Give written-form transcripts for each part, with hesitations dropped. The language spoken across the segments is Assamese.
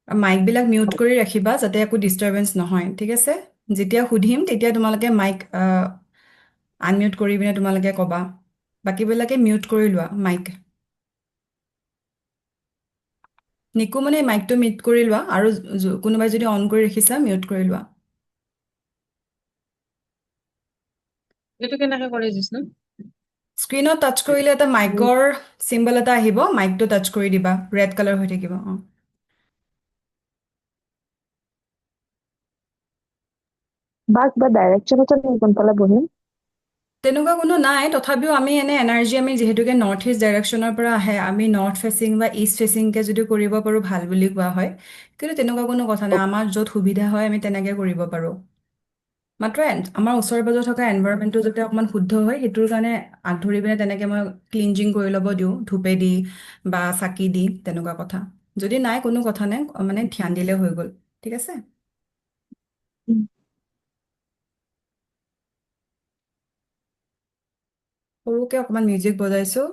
মাইকবিলাক মিউট কৰি ৰাখিবা যাতে একো ডিষ্টাৰবেঞ্চ নহয়, ঠিক আছে? যেতিয়া সুধিম তেতিয়া তোমালোকে মাইক আনমিউট কৰি পিনে তোমালোকে ক'বা। বাকীবিলাকে মিউট কৰি লোৱা মাইক। নিকু মানে মাইকটো মিউট কৰি লোৱা আৰু কোনোবাই যদি অন কৰি ৰাখিছা মিউট কৰি লোৱা। এইটো কেনেকে কৰে জিষ্ণু? স্ক্ৰীনত টাচ কৰিলে এটা মাইকৰ চিম্বল এটা আহিব, মাইকটো টাচ কৰি দিবা, ৰেড কালাৰ হৈ থাকিব। বা কিবা ডাইৰেকশ্যন আছে নেকি কোনফালে বহিম? তেনেকুৱা কোনো নাই, তথাপিও আমি এনে এনাৰ্জি আমি যিহেতুকে নৰ্থ ইষ্ট ডাইৰেকশ্যনৰ পৰা আহে, আমি নৰ্থ ফেচিং বা ইষ্ট ফেচিংকে যদি কৰিব পাৰোঁ ভাল বুলি কোৱা হয়। কিন্তু তেনেকুৱা কোনো কথা নাই, আমাৰ য'ত সুবিধা হয় আমি তেনেকৈ কৰিব পাৰোঁ। মাত্ৰ আমাৰ ওচৰে পাজৰে থকা এনভাইৰনমেণ্টটো যাতে অকণমান শুদ্ধ হয় সেইটোৰ কাৰণে আগ ধৰি পিনে তেনেকৈ মই ক্লিনজিং কৰি ল'ব দিওঁ ধূপেদি বা চাকি দি, তেনেকুৱা কথা। যদি নাই কোনো কথা নাই, মানে ধ্যান দিলে হৈ গ'ল, ঠিক আছে? সৰুকে অকণমান মিউজিক বজাইছোঁ।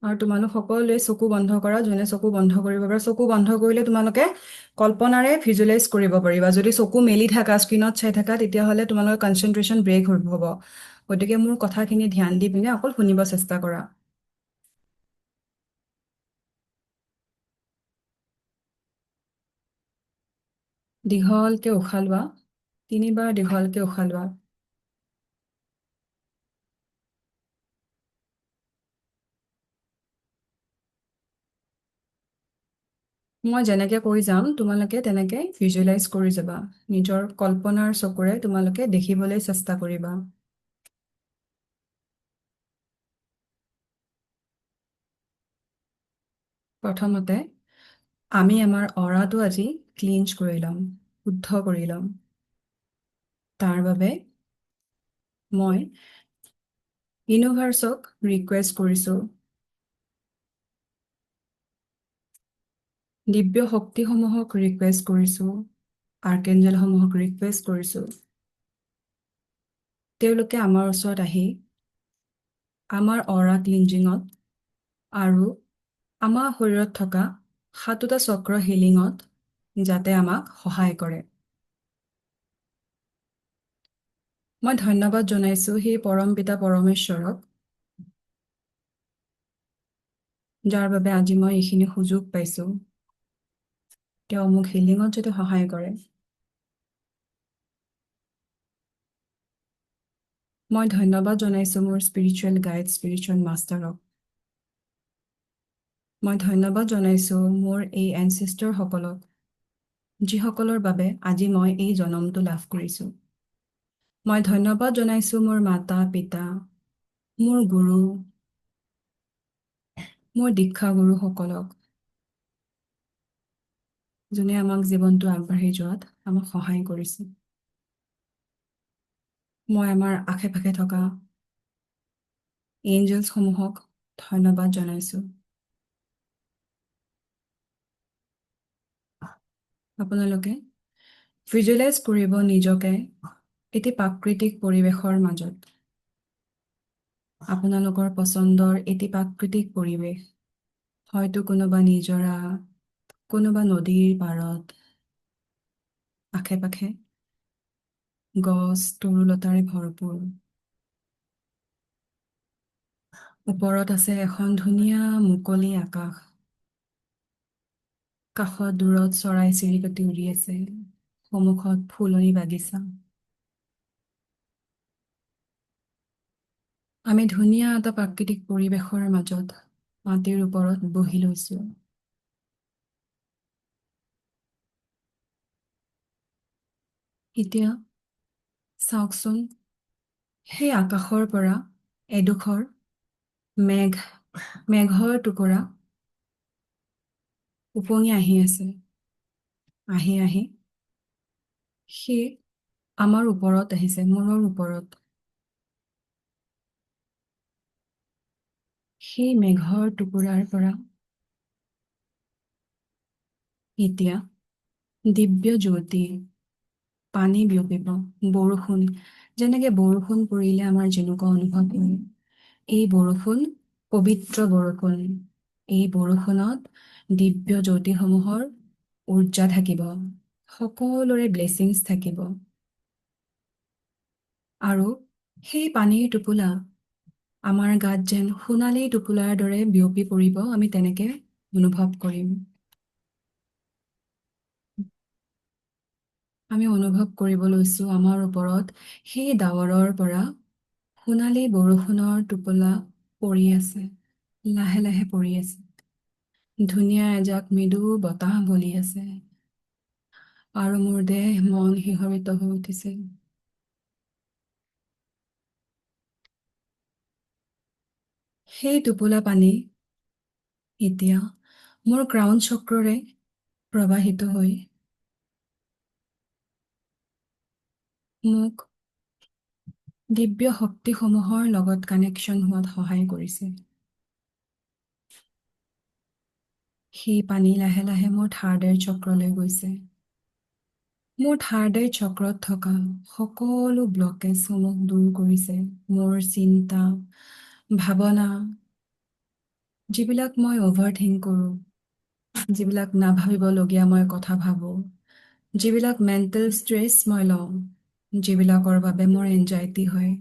আৰু তোমালোক সকলোৱে চকু বন্ধ কৰা, যোনে চকু বন্ধ কৰিব পাৰা। চকু বন্ধ কৰিলে তোমালোকে কল্পনাৰে ভিজুৱেলাইজ কৰিব পাৰিবা। যদি চকু মেলি থাকা, স্ক্ৰীণত চাই থাকা, তেতিয়াহ'লে তোমালোকৰ কনচেনট্ৰেশ্যন ব্ৰেক হ'ব। গতিকে মোৰ কথাখিনি ধ্যান দি পিনে অকল শুনিব চেষ্টা কৰা। দীঘলকে উশাহ লোৱা, 3বাৰ দীঘলকে উশাহ লোৱা। মই যেনেকে কৈ যাম তোমালোকে তেনেকে ভিজুৱেলাইজ কৰি যাবা। নিজৰ কল্পনাৰ চকুৰে তোমালোকে দেখিবলৈ চেষ্টা কৰিবা। প্ৰথমতে আমি আমাৰ অৰাটো আজি ক্লিনজ কৰি ল'ম, শুদ্ধ কৰি ল'ম। তাৰ বাবে মই ইউনিভাৰ্ছক ৰিকুৱেষ্ট কৰিছোঁ, দিব্য শক্তিসমূহক ৰিকুৱেষ্ট কৰিছোঁ, আৰ্কেঞ্জেলসমূহক ৰিকুৱেষ্ট কৰিছোঁ, তেওঁলোকে আমাৰ ওচৰত আহি আমাৰ অৰা ক্লিনজিঙত আৰু আমাৰ শৰীৰত থকা 7টা চক্ৰ হিলিঙত যাতে আমাক সহায় কৰে। মই ধন্যবাদ জনাইছোঁ সেই পৰম পিতা পৰমেশ্বৰক, যাৰ বাবে আজি মই এইখিনি সুযোগ পাইছোঁ। তেওঁ মোক হিলিঙত যাতে সহায় কৰে। মই ধন্যবাদ জনাইছোঁ মোৰ স্পিৰিচুৱেল গাইড, স্পিৰিচুৱেল মাষ্টাৰক। মই ধন্যবাদ জনাইছোঁ মোৰ এই এনচেষ্টৰসকলক, যিসকলৰ বাবে আজি মই এই জনমটো লাভ কৰিছোঁ। মই ধন্যবাদ জনাইছোঁ মোৰ মাতা পিতা, মোৰ গুৰু, মোৰ দীক্ষাগুৰুসকলক, যোনে আমাক জীৱনটো আগবাঢ়ি যোৱাত আমাক সহায় কৰিছে। মই আমাৰ আশে পাশে থকা এঞ্জেলছসমূহক ধন্যবাদ জনাইছোঁ। আপোনালোকে ভিজুৱেলাইজ কৰিব নিজকে এটি প্ৰাকৃতিক পৰিৱেশৰ মাজত। আপোনালোকৰ পচন্দৰ এটি প্ৰাকৃতিক পৰিৱেশ, হয়তো কোনোবা নিজৰা, কোনোবা নদীৰ পাৰত, আশে পাশে গছ তৰুলতাৰে ভৰপূৰ। ওপৰত আছে এখন ধুনীয়া মুকলি আকাশ, কাষত দূৰত চৰাই চিৰিকটি উৰি আছে, সন্মুখত ফুলনি বাগিচা। আমি ধুনীয়া এটা প্ৰাকৃতিক পৰিৱেশৰ মাজত মাটিৰ ওপৰত বহি লৈছোঁ। এতিয়া চাওকচোন, সেই আকাশৰ পৰা এডোখৰ মেঘৰ টুকুৰা উপঙি আহি আছে। আহি আহি সেই আমাৰ ওপৰত আহিছে, মূৰৰ ওপৰত। সেই মেঘৰ টুকুৰাৰ পৰা এতিয়া দিব্য জ্যোতি, পানী বিয়পিব, বৰষুণ, যেনেকে বৰষুণ পৰিলে আমাৰ যেনেকুৱা অনুভৱ হয়, এই বৰষুণ পবিত্ৰ বৰষুণ, এই বৰষুণত দিব্য জ্যোতিসমূহৰ উৰ্জা থাকিব, সকলোৰে ব্লেছিংছ থাকিব। আৰু সেই পানীৰ টোপোলা আমাৰ গাত যেন সোণালী টোপোলাৰ দৰে বিয়পি পৰিব, আমি তেনেকে অনুভৱ কৰিম। আমি অনুভৱ কৰিব লৈছোঁ আমাৰ ওপৰত সেই ডাৱৰৰ পৰা সোণালী বৰষুণৰ টোপোলা পৰি আছে, লাহে লাহে পৰি আছে। ধুনীয়া এজাক মৃদু বতাহ বলি আছে আৰু মোৰ দেহ মন শিহৰিত হৈ উঠিছে। সেই টোপোলা পানী এতিয়া মোৰ ক্ৰাউন চক্ৰৰে প্ৰবাহিত হৈ মোক দিব্য শক্তিসমূহৰ লগত কানেকশ্যন হোৱাত সহায় কৰিছে। সেই পানী লাহে লাহে মোৰ থাৰ্ড আই চক্ৰলৈ গৈছে। মোৰ থাৰ্ড আই চক্ৰত থকা সকলো ব্লকেজসমূহ দূৰ কৰিছে। মোৰ চিন্তা, ভাৱনা, যিবিলাক মই অভাৰ থিংক কৰোঁ, যিবিলাক নাভাবিবলগীয়া মই কথা ভাবোঁ, যিবিলাক মেণ্টেল ষ্ট্ৰেছ মই লওঁ, যিবিলাকৰ বাবে মোৰ এনজাইটি হয়,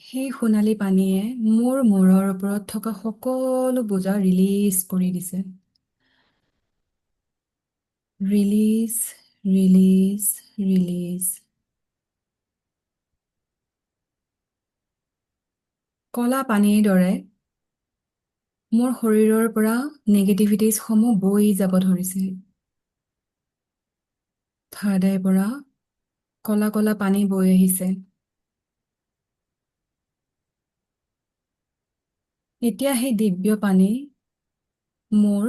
সেই সোণালী পানীয়ে মোৰ মূৰৰ ওপৰত থকা সকলো বোজা ৰিলিজ কৰি দিছে। Release, release, release. কলা পানীৰ দৰে মোৰ শৰীৰৰ পৰা নেগেটিভিটিছসমূহ বৈ যাব ধৰিছে। থাৰ্ড আইৰ পৰা কলা কলা পানী বৈ আহিছে। এতিয়া সেই দিব্য পানী মোৰ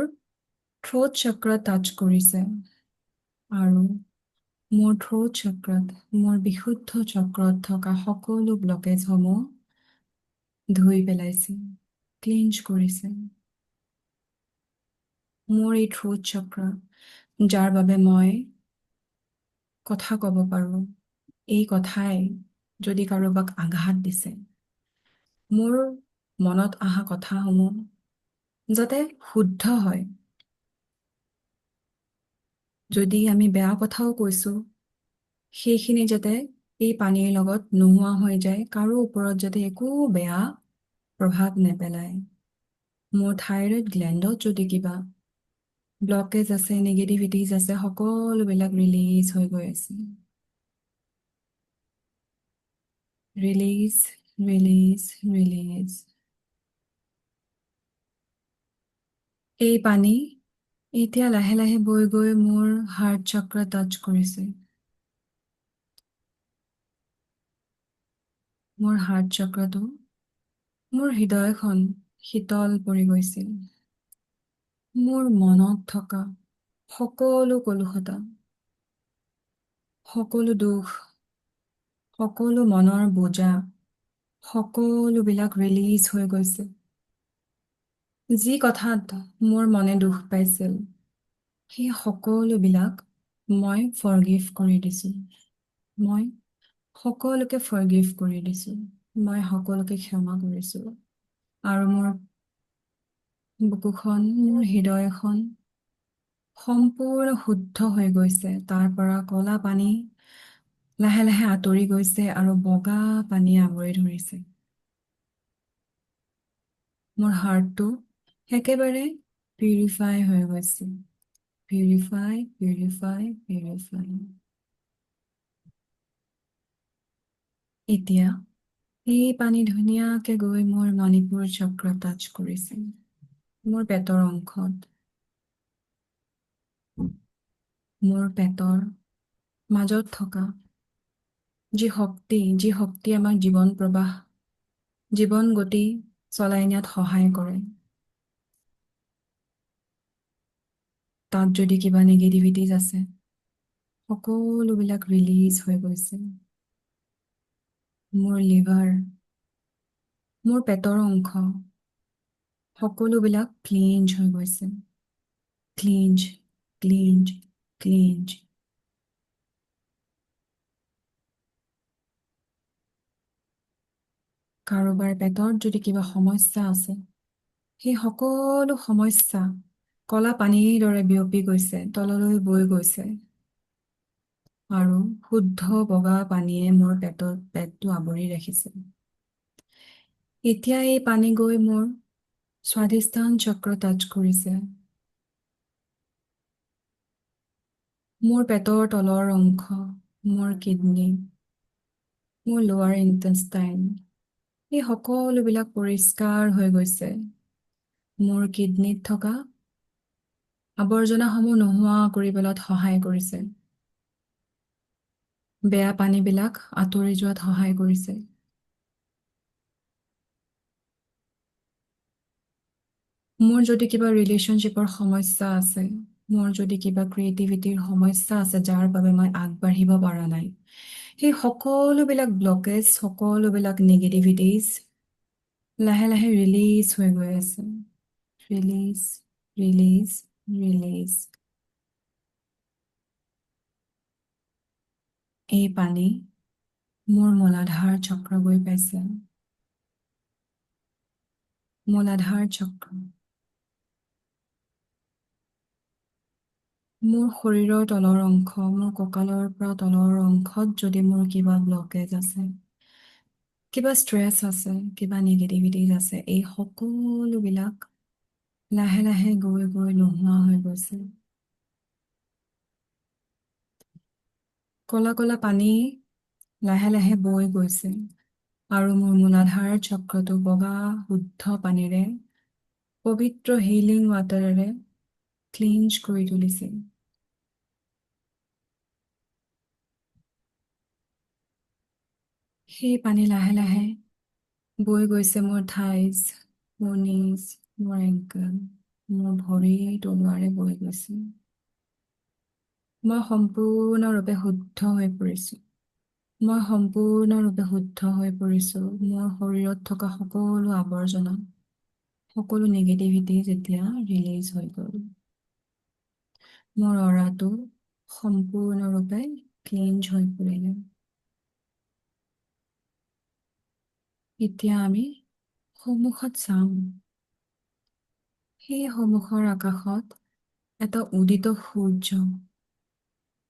থ্ৰোট চক্ৰ টাচ কৰিছে আৰু মোৰ থ্ৰোট চক্ৰত, মোৰ বিশুদ্ধ চক্ৰত থকা সকলো ব্লকেজসমূহ ধুই পেলাইছে, ক্লিনজ কৰিছে। মোৰ এই থ্ৰোট চক্ৰ, যাৰ বাবে মই কথা ক'ব পাৰোঁ, এই কথাই যদি কাৰোবাক আঘাত দিছে, মোৰ মনত অহা কথাসমূহ যাতে শুদ্ধ হয়। যদি আমি বেয়া কথাও কৈছোঁ, সেইখিনি যাতে এই পানীৰ লগত নোহোৱা হৈ যায়, কাৰো ওপৰত যাতে একো বেয়া প্ৰভাৱ নেপেলায়। মোৰ থাইৰয়ড গ্লেণ্ডত যদি কিবা ব্লকেজ আছে, নেগেটিভিটিজ আছে, সকলোবিলাক ৰিলিজ হৈ গৈ আছে। Release, release, release. এই পানী এতিয়া লাহে লাহে বৈ গৈ মোৰ হাৰ্ট চক্ৰ টাচ কৰিছে। মোৰ হাৰ্ট চক্ৰটো, মোৰ হৃদয়খন শীতল পৰি গৈছিল। মোৰ মনত থকা সকলো কলুষতা, সকলো দুখ, সকলো মনৰ বোজা, সকলোবিলাক ৰিলিজ হৈ গৈছে। যি কথাত মোৰ মনে দুখ পাইছিল, সেই সকলোবিলাক মই ফৰগিভ কৰি দিছোঁ। মই সকলোকে ফৰগিভ কৰি দিছোঁ। মই সকলোকে ক্ষমা কৰিছোঁ। আৰু মোৰ বুকুখন, মোৰ হৃদয়খন সম্পূৰ্ণ শুদ্ধ হৈ গৈছে। তাৰ পৰা কলা পানী লাহে লাহে আঁতৰি গৈছে আৰু বগা পানীয়ে আৱৰি ধৰিছে। মোৰ হাৰ্টটো একেবাৰে পিউৰিফাই হৈ গৈছে। Purify, purify, purify. এতিয়া এই পানী ধুনীয়াকে গৈ মোৰ মণিপুৰ চক্ৰ টাচ কৰিছে। মোৰ পেটৰ অংশত, মোৰ পেটৰ মাজত থকা যি শক্তি আমাক জীৱন প্ৰবাহ, জীৱন গতি চলাই নিয়াত সহায় কৰে। তাত যদি কিবা নেগেটিভিটিজ আছে, সকলোবিলাক ৰিলিজ হৈ গৈছে। মোৰ লিভাৰ, মোৰ পেটৰ অংশ, সকলোবিলাক ক্লিনজ হৈ গৈছে। Cleanse, cleanse, cleanse. কাৰোবাৰ পেটত যদি কিবা সমস্যা আছে, সেই সকলো সমস্যা কলা পানীৰ দৰে বিয়পি গৈছে, তললৈ বৈ গৈছে। আৰু শুদ্ধ বগা পানীয়ে মোৰ পেটটো আৱৰি ৰাখিছে। এতিয়া এই পানী গৈ মোৰ স্বাধিষ্ঠান চক্ৰ টাচ কৰিছে। মোৰ পেটৰ তলৰ অংশ, মোৰ কিডনী, মোৰ লোৱাৰ ইণ্টেষ্টাইন, এই সকলোবিলাক পৰিষ্কাৰ হৈ গৈছে। মোৰ কিডনীত থকা আৱৰ্জনাসমূহ নোহোৱা কৰি পেলাত সহায় কৰিছে। বেয়া পানীবিলাক আঁতৰি যোৱাত সহায় কৰিছে। মোৰ যদি কিবা ৰিলেশ্যনশ্বিপৰ সমস্যা আছে, মোৰ যদি কিবা ক্ৰিয়েটিভিটিৰ সমস্যা আছে যাৰ বাবে মই আগবাঢ়িব পৰা নাই, সেই সকলোবিলাক ব্লকেজ, সকলোবিলাক নিগেটিভিটিজ লাহে লাহে ৰিলিজ হৈ গৈ আছে। Release, release, release. এই পানী মোৰ মূলাধাৰ চক্ৰ গৈ পাইছে। মূলাধাৰ চক্ৰ। মোৰ শৰীৰৰ তলৰ অংশ, মোৰ কঁকালৰ পৰা তলৰ অংশত যদি মোৰ কিবা ব্লকেজ আছে, কিবা ষ্ট্ৰেছ আছে, কিবা নিগেটিভিটিজ আছে, এই সকলোবিলাক লাহে লাহে গৈ গৈ নোহোৱা হৈ গৈছে। কলা কলা পানী লাহে লাহে বৈ গৈছে আৰু মোৰ মূলাধাৰ চক্ৰটো বগা শুদ্ধ পানীৰে, পবিত্ৰ হিলিং ৱাটাৰেৰে ক্লিনজ কৰি তুলিছে। সেই পানী লাহে লাহে বৈ গৈছে মোৰ থাইজ, মোৰ নিজ, মোৰ এংকল, মোৰ ভৰি তলুৱাৰে বৈ গৈছে। মই সম্পূৰ্ণৰূপে শুদ্ধ হৈ পৰিছোঁ। মই সম্পূৰ্ণৰূপে শুদ্ধ হৈ পৰিছোঁ। মোৰ শৰীৰত থকা সকলো আৱৰ্জনা, সকলো নিগেটিভিটি যেতিয়া ৰিলিজ হৈ গ'ল, মোৰ অৰাটো সম্পূৰ্ণৰূপে ক্লিনজ হৈ পৰিলে। এতিয়া আমি সন্মুখত চাম। সেই সন্মুখৰ আকাশত এটা উদিত সূৰ্য,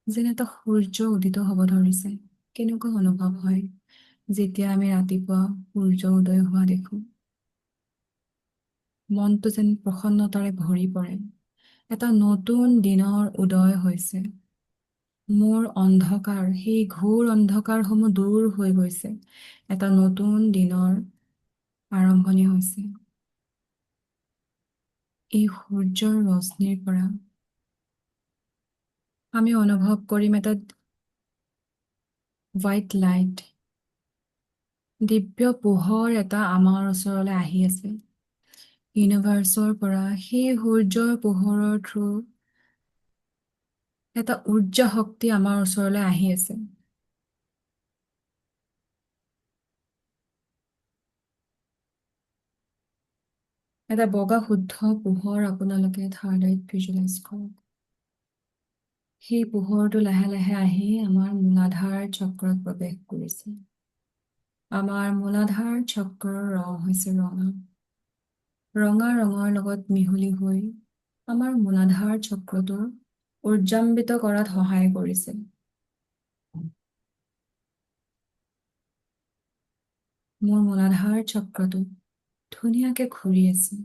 যেন এটা সূৰ্য উদিত হ'ব ধৰিছে। কেনেকুৱা অনুভৱ হয় যেতিয়া আমি ৰাতিপুৱা সূৰ্য উদয় হোৱা দেখোঁ? মনটো যেন প্ৰসন্নতাৰে ভৰি পৰে। এটা নতুন দিনৰ উদয় হৈছে। মোৰ অন্ধকাৰ, সেই ঘোৰ অন্ধকাৰসমূহ দূৰ হৈ গৈছে। এটা নতুন দিনৰ আৰম্ভণি হৈছে। এই সূৰ্যৰ ৰশ্মিৰ পৰা আমি অনুভৱ কৰিম এটা হোৱাইট লাইট, দিব্য পোহৰ এটা আমাৰ ওচৰলৈ আহি আছে। ইউনিভাৰ্চৰ পৰা সেই সূৰ্যৰ পোহৰৰ থ্ৰু এটা উৰ্জা শক্তি আমাৰ ওচৰলৈ আহি আছে। এটা বগা শুদ্ধ পোহৰ আপোনালোকে থাৰ্ড আইত ভিজুৱেলাইজ কৰক। সেই পোহৰটো লাহে লাহে আহি আমাৰ মূলাধাৰ চক্ৰত প্ৰৱেশ কৰিছে। আমাৰ মূলাধাৰ চক্ৰৰ ৰং হৈছে ৰঙা। ৰঙা ৰঙৰ লগত মিহলি হৈ আমাৰ মূলাধাৰ চক্ৰটো উৰ্জাম্বিত কৰাত সহায় কৰিছে। মোৰ মূলাধাৰ চক্ৰটো ধুনীয়াকে ঘূৰি আছে।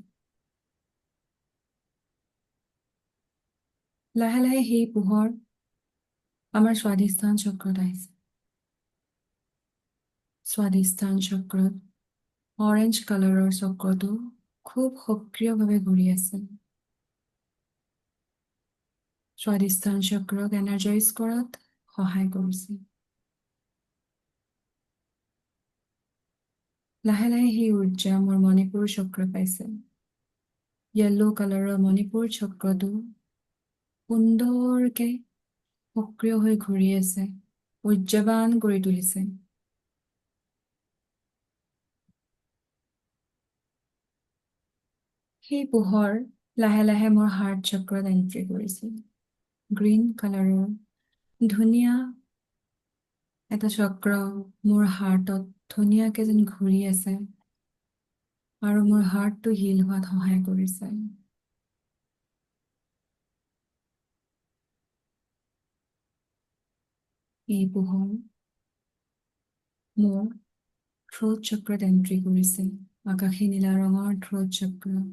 লাহে লাহে সেই পোহৰ আমাৰ স্বাধিষ্ঠান চক্ৰত আহিছে। স্বাধিষ্ঠান চক্ৰত অৰেঞ্জ কালাৰৰ চক্ৰটো খুব সক্ৰিয়ভাৱে ঘূৰি আছে। স্বাধিষ্ঠান চক্ৰক এনাৰ্জাইজ কৰাত সহায় কৰিছে। লাহে লাহে সেই উৰ্জা মোৰ মণিপুৰ চক্ৰ পাইছে। য়েল্ল' কালাৰৰ মণিপুৰ চক্ৰটো সুন্দৰকে সক্ৰিয় হৈ ঘূৰি আছে, উৰ্জাবান কৰি তুলিছে। সেই পোহৰ লাহে লাহে মোৰ হাৰ্ট চক্ৰত এণ্ট্ৰি কৰিছে। গ্ৰীণ কালাৰৰ ধুনীয়া এটা চক্ৰ মোৰ হাৰ্টত ধুনীয়াকে যেন ঘূৰি আছে। আৰু মোৰ হাৰ্টটো হিল হোৱাত সহায় কৰিছে। এই পোহৰ মোৰ থ্ৰোট চক্ৰত এণ্ট্ৰি কৰিছে। আকাশী নীলা ৰঙৰ থ্ৰোট চক্ৰ।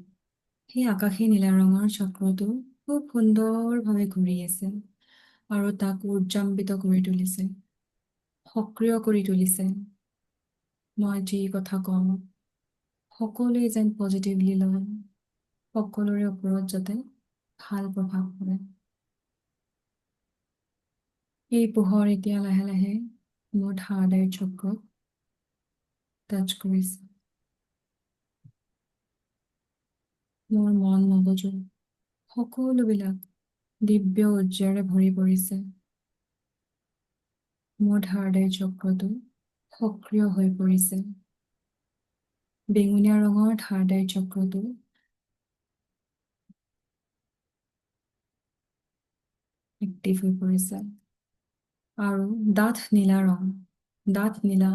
সেই আকাশী নীলা ৰঙৰ চক্ৰটো খুব সুন্দৰভাৱে ঘূৰি আছে আৰু তাক উৰ্জাম্বিত কৰি তুলিছে, সক্ৰিয় কৰি তুলিছে। মই যি কথা কওঁ সকলোৱে যেন পজিটিভলি লয়, সকলোৰে ওপৰত যাতে ভাল প্ৰভাৱ পৰে। এই পোহৰ এতিয়া লাহে লাহে মোৰ থাৰ্ড আইৰ চক্ৰত টাচ কৰিছে। মোৰ মন মগজু সকলোবিলাক দিব্য উজ্জ্বলে ভৰি পৰিছে। মোৰ থাৰ্ড আইৰ চক্ৰটো সক্ৰিয় হৈ পৰিছে। বেঙুনীয়া ৰঙৰ থাৰ্ড আইৰ চক্ৰটো এক্টিভ হৈ পৰিছে আৰু ডাঠ নীলা ৰং, ডাঠ নীলা,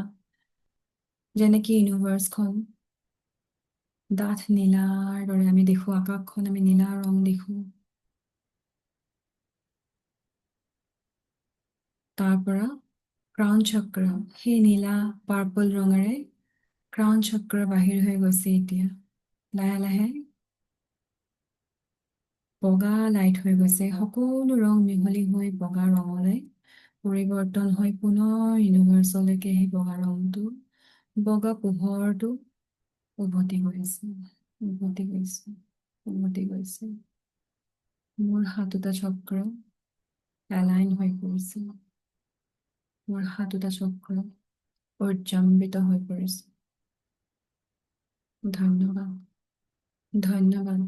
যেনেকৈ ইউনিভাৰ্ছখন ডাঠ নীলাৰ দৰে আমি দেখোঁ, আকাশখন আমি নীলা ৰং দেখোঁ। তাৰ পৰা ক্ৰাউন চক্ৰ, সেই নীলা পাৰ্পল ৰঙেৰে ক্ৰাউন চক্ৰ বাহিৰ হৈ গৈছে। এতিয়া লাহে লাহে বগা লাইট হৈ গৈছে, সকলো ৰং মিহলি হৈ বগা ৰঙলৈ পৰিৱৰ্তন হৈ পুনৰ ইউনিভাৰ্চলৈকে সেই বগা ৰংটো, বগা পোহৰটো উভতি গৈছে, উভতি গৈছে, উভতি গৈছে। মোৰ সাতোটা চক্ৰ এলাইন হৈ পৰিছে, মোৰ সাতোটা চক্ৰ উজ্জাম্বিত হৈ পৰিছে। ধন্যবাদ, ধন্যবাদ,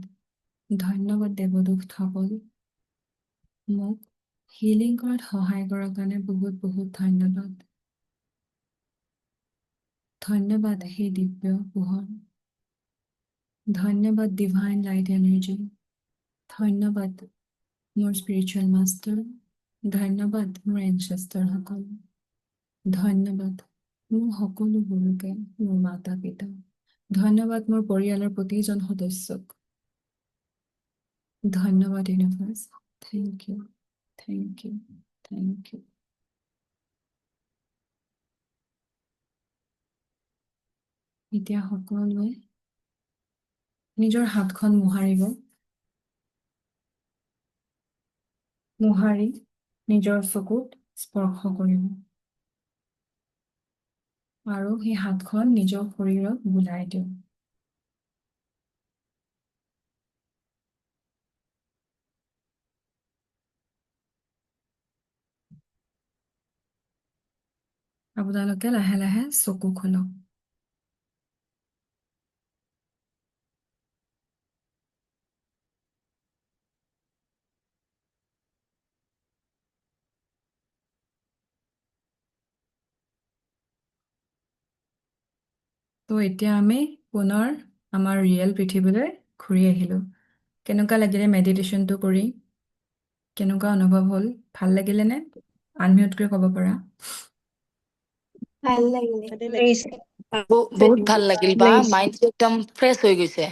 ধন্যবাদ দেৱদূতসকল। মোক হিলিং কৰাত সহায় কৰাৰ কাৰণে বহুত বহুত ধন্যবাদ। ধন্যবাদ সেই দিব্য পোহৰ, ধন্যবাদ ডিভাইন লাইট এনাৰ্জি, ধন্যবাদ মোৰ স্পিৰিচুৱেল মাষ্টাৰ, ধন্যবাদ মোৰ এনচেষ্টাৰসকল, ধন্যবাদ মোৰ সকলো গুৰুকে, মোৰ মাতা পিতা, ধন্যবাদ মোৰ পৰিয়ালৰ প্ৰতিজন সদস্যক, ধন্যবাদ universe. Thank you, thank you, thank you. এতিয়া সকলোৱে নিজৰ হাতখন মোহাৰিব, মোহাৰি নিজৰ চকুত স্পৰ্শ কৰিব আৰু সেই হাতখন নিজৰ শৰীৰত বুলাই দিওঁ। আপোনালোকে লাহে লাহে চকু খোলক। তো এতিয়া আমি পুনৰ আমাৰ ৰিয়েল পৃথিৱীলৈ ঘূৰি আহিলোঁ। কেনেকুৱা লাগিলে মেডিটেশ্যনটো কৰি? কেনেকুৱা অনুভৱ হ'ল? ভাল লাগিলেনে? আনমিউট কৰি ক'ব পাৰা। ভাল লাগিলে। লাগিছে। বহুত ভাল লাগিল বা মাইণ্ডটো একদম ফ্ৰেছ হৈ গৈছে।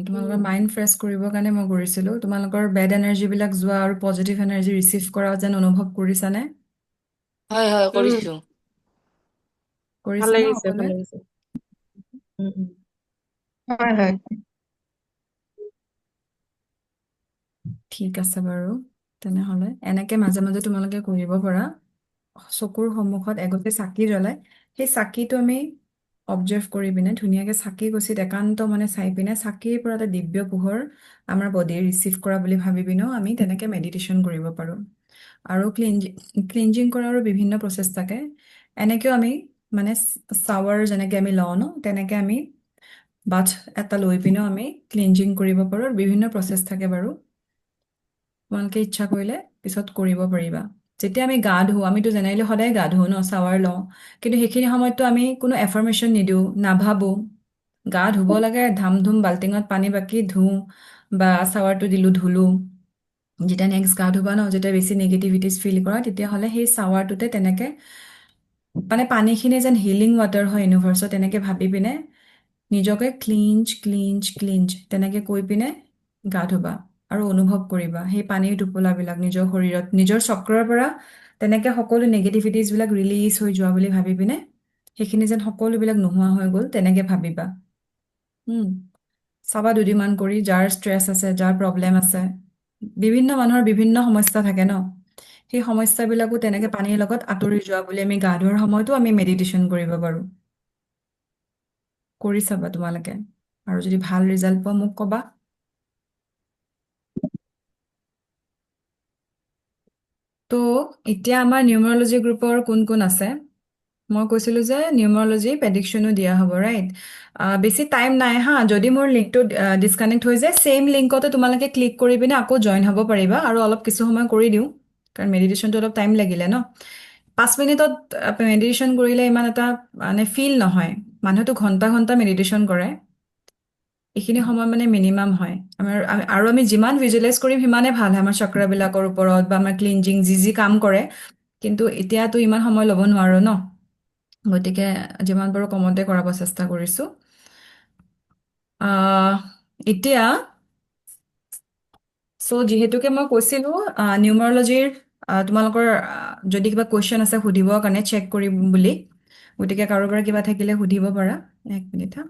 তোমালোকৰ মাইণ্ড ফ্ৰেছ কৰিবৰ কাৰণে মই কৰিছিলোঁ। তোমালোকৰ বেড এনাৰ্জিবিলাক যোৱা আৰু পজিটিভ এনাৰ্জি ৰিচিভ কৰা যেন অনুভৱ কৰিছানে? হয় হয় কৰিছো। ভাল কৰিছা ন লাগিছে, ভাল সকলোৱে? লাগিছে। হয় হয়। ঠিক আছে বাৰু। তেনেহ'লে এনেকে মাজে মাজে তোমালোকে কৰিব পাৰা। চকুৰ সন্মুখত এগছি চাকি জ্বলাই সেই চাকিটো আমি অবজাৰ্ভ কৰি পিনে ধুনীয়াকৈ চাকি গছিত একান্ত মানে চাই পিনে চাকিৰ পৰা এটা দিব্য পোহৰ আমাৰ বডিয়ে ৰিচিভ কৰা বুলি ভাবি পিনেও আমি তেনেকৈ মেডিটেশ্যন কৰিব পাৰোঁ। আৰু ক্লিনজিং কৰাৰো বিভিন্ন প্ৰচেছ থাকে। এনেকৈও আমি মানে চাৱাৰ যেনেকৈ আমি লওঁ ন, তেনেকৈ আমি বাথ এটা লৈ পিনেও আমি ক্লিনজিং কৰিব পাৰোঁ। বিভিন্ন প্ৰচেছ থাকে বাৰু। তোমালোকে ইচ্ছা কৰিলে পিছত কৰিব পাৰিবা। যেতিয়া আমি গা ধুওঁ, আমিতো জেনেৰেলি সদায় গা ধুওঁ ন, চাৱাৰ লওঁ, কিন্তু সেইখিনি সময়ততো আমি কোনো এফাৰ্মেশ্যন নিদিওঁ, নাভাবোঁ। গা ধুব লাগে, ধাম ধুম বাল্টিঙত পানী বাকি ধুওঁ বা চাৱাৰটো দিলোঁ, ধুলোঁ। যেতিয়া নেক্সট গা ধুবা ন, যেতিয়া বেছি নিগেটিভিটিছ ফিল কৰা, তেতিয়াহ'লে সেই চাৱাৰটোতে তেনেকৈ মানে পানীখিনি যেন হিলিং ৱাটাৰ হয় ইউনিভাৰ্চত, তেনেকৈ ভাবি পিনে নিজকে ক্লিঞ্চ ক্লিঞ্চ ক্লিঞ্চ তেনেকে কৈ পিনে গা ধুবা আৰু অনুভৱ কৰিবা সেই পানীৰ টোপোলাবিলাক নিজৰ শৰীৰত নিজৰ চক্ৰৰ পৰা তেনেকে সকলো নেগেটিভিটিছবিলাক ৰিলিজ হৈ যোৱা বুলি ভাবি পিনে সেইখিনি যেন সকলোবিলাক নোহোৱা হৈ গ'ল তেনেকে ভাবিবা উম, চাবা দুদিনমান কৰি যাৰ ষ্ট্ৰেছ আছে যাৰ প্ৰব্লেম আছে বিভিন্ন মানুহৰ বিভিন্ন সমস্যা থাকে ন সেই সমস্যাবিলাকো তেনেকে পানীৰ লগত আঁতৰি যোৱা বুলি আমি গা ধোৱাৰ সময়তো আমি মেডিটেশ্যন কৰিব পাৰোঁ কৰি চাবা তোমালোকে আৰু যদি ভাল ৰিজাল্ট পোৱা মোক ক'বা তো এতিয়া আমাৰ নিউমাৰলজি গ্ৰুপৰ কোন কোন আছে মই কৈছিলোঁ যে নিউমাৰলজি প্ৰেডিকশ্যনো দিয়া হ'ব ৰাইট বেছি টাইম নাই হা যদি মোৰ লিংকটো ডিছকানেক্ট হৈ যায় ছেইম লিংকতে তোমালোকে ক্লিক কৰি পিনে আকৌ জইন হ'ব পাৰিবা আৰু অলপ কিছু সময় কৰি দিওঁ কাৰণ মেডিটেশ্যনটো অলপ টাইম লাগিলে ন 5 মিনিটত মেডিটেশ্যন কৰিলে ইমান এটা মানে ফিল নহয় মানুহেতো ঘণ্টা ঘণ্টা মেডিটেশ্যন কৰে এইখিনি সময় মানে মিনিমাম হয় আৰু আমি যিমান ভিজুৱেলাইজ কৰিম সিমানে ভাল হয় আমাৰ চক্ৰবিলাকৰ ওপৰত বা আমাৰ ক্লিনজিং যি যি কাম কৰে কিন্তু এতিয়াতো ইমান সময় ল'ব নোৱাৰো ন গতিকে যিমান পাৰোঁ কমতে কৰাব চেষ্টা কৰিছোঁ আহ, এতিয়া যিহেতুকে মই কৈছিলোঁ নিউমাৰলজিৰ তোমালোকৰ যদি কিবা কুৱেশ্যন আছে সুধিবৰ কাৰণে চেক কৰিম বুলি গতিকে কাৰোবাৰ কিবা থাকিলে সুধিব পাৰা 1 মিনিট হা